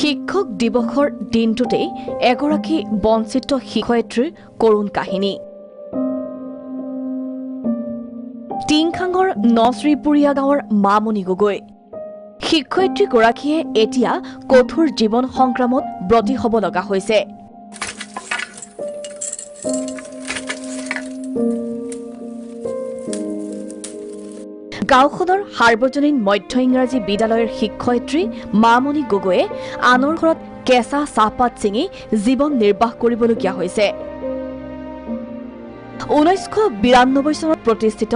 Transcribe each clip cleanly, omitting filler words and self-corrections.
শিক্ষক দিৱসৰ দিনটোতেই এগৰাকী বঞ্চিত শিক্ষয়িত্ৰীৰ কৰুণ কাহিনী। টিংখাঙৰ নশ্ৰীপুৰীয়া গাঁৱৰ মামণি গগৈ শিক্ষয়িত্ৰীগৰাকীয়ে এতিয়া কঠোৰ জীৱন সংগ্ৰামত ব্ৰতী হ'ব লগা হৈছে। গাঁওখনৰ সাৰ্বজনীন মধ্য ইংৰাজী বিদ্যালয়ৰ শিক্ষয়িত্ৰী মামণি গগৈয়ে আনৰ ঘৰত কেঁচা চাহপাত ছিঙি জীৱন নিৰ্বাহ কৰিবলগীয়া হৈছে। 1992 চনত প্ৰতিষ্ঠিত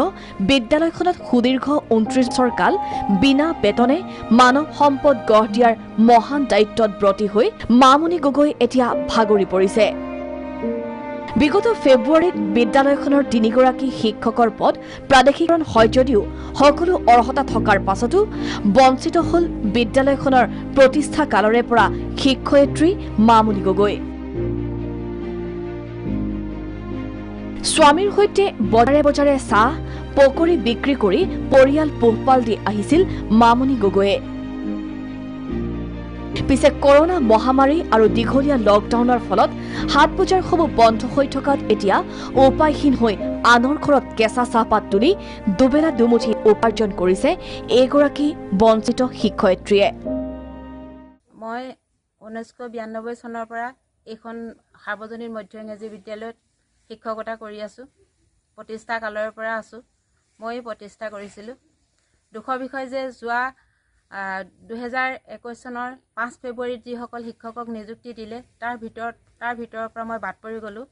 বিদ্যালয়খনত সুদীৰ্ঘ 29 বছৰ কাল বিনা বেতনে মানৱ সম্পদ গঢ় দিয়াৰ মহান দায়িত্বত ব্ৰতী হৈ মামণি গগৈ এতিয়া ভাগৰি পৰিছে। বিগত ফেব্ৰুৱাৰীত বিদ্যালয়খনৰ 3গৰাকী শিক্ষকৰ পদ প্ৰাদেশিকৰণ হয় যদিও সকলো অৰ্হতা থকাৰ পাছতো বঞ্চিত হ'ল বিদ্যালয়খনৰ প্ৰতিষ্ঠা কালৰে পৰা শিক্ষয়িত্ৰী মামণি গগৈ। স্বামীৰ সৈতে বজাৰে বজাৰে চাহ পকৰি বিক্ৰী কৰি পৰিয়াল পোহপাল দি আহিছিল মামণি গগৈয়ে। পিছে কৰোনা মহামাৰী আৰু দীঘলীয়া লকডাউনৰ ফলত হাট বজাৰসমূহ বন্ধ হৈ থকাত এতিয়া উপায়হীন হৈ আনৰ ঘৰত কেঁচা চাহপাত তুলি দুবেলা দুমুঠি উপাৰ্জন কৰিছে এইগৰাকী বঞ্চিত শিক্ষয়িত্ৰীয়ে। মই 1992 চনৰ পৰা এইখন সাৰ্বজনীন মধ্য ইংৰাজী বিদ্যালয়ত শিক্ষকতা কৰি আছোঁ। প্ৰতিষ্ঠা কালৰ পৰা আছোঁ। মই প্ৰতিষ্ঠা কৰিছিলোঁ। দুখৰ বিষয় যে যোৱা 2021 চনৰ 5 ফেব্ৰুৱাৰীত যিসকল শিক্ষকক নিযুক্তি দিলে তাৰ ভিতৰৰ পৰা মই বাদ পৰি গ'লোঁ।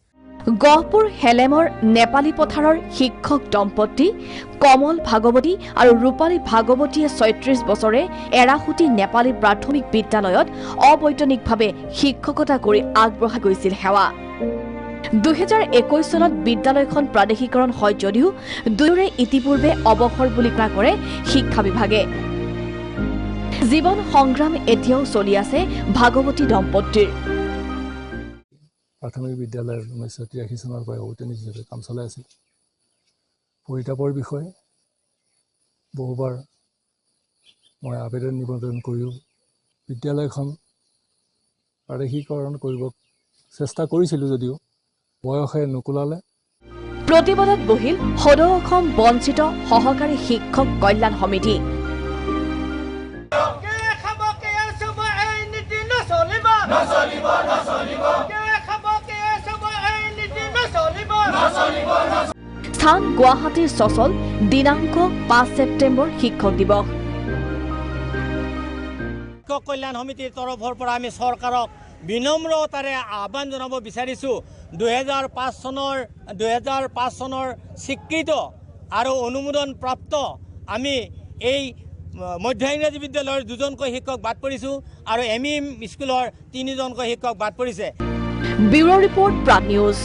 গহপুৰ হেলেমৰ নেপালী পথাৰৰ শিক্ষক দম্পতী কমল ভাগৱতী আৰু ৰূপালী ভাগৱতীয়ে 36 বছৰে এৰাসুতি নেপালী প্ৰাথমিক বিদ্যালয়ত অবৈতনিকভাৱে শিক্ষকতা কৰি আগবঢ়াই গৈছিল সেৱা। 2021 চনত বিদ্যালয়খন প্ৰাদেশিকৰণ হয় যদিও দুয়োৰে ইতিপূৰ্বে অৱসৰ বুলি কোৱা কৰে শিক্ষা বিভাগে। জীৱন সংগ্ৰাম এতিয়াও চলি আছে ভাগৱতী দম্পতীৰ। প্ৰাথমিক বিদ্যালয়ৰ 1983 চনৰ পৰা অবৈতনিক হিচাপে কাম চলাই আছিল। পৰিতাপৰ বিষয়ে বহুবাৰ মই আবেদন নিবেদন কৰিও বিদ্যালয়খন প্ৰাদেশিকৰণ কৰিব চেষ্টা কৰিছিলোঁ যদিও বয়সে নুকুলালে। প্ৰতিবাদত বহিল সদৌ অসম বঞ্চিত সহকাৰী শিক্ষক কল্যাণ সমিতি। স্থান গুৱাহাটীৰ চচল, দিনাংক 5 ছেপ্টেম্বৰ শিক্ষক দিৱস। শিক্ষক কল্যাণ সমিতিৰ তৰফৰ পৰা আমি চৰকাৰক বিনম্ৰতাৰে আহ্বান জনাব বিচাৰিছোঁ। 2005 চনৰ স্বীকৃত আৰু অনুমোদন প্ৰাপ্ত আমি এই মধ্য ইংৰাজী বিদ্যালয়ৰ 2জনকৈ শিক্ষক বাদ পৰিছোঁ আৰু ME স্কুলৰ 3জনকৈ শিক্ষক বাদ পৰিছে। Bureau' report Prag news.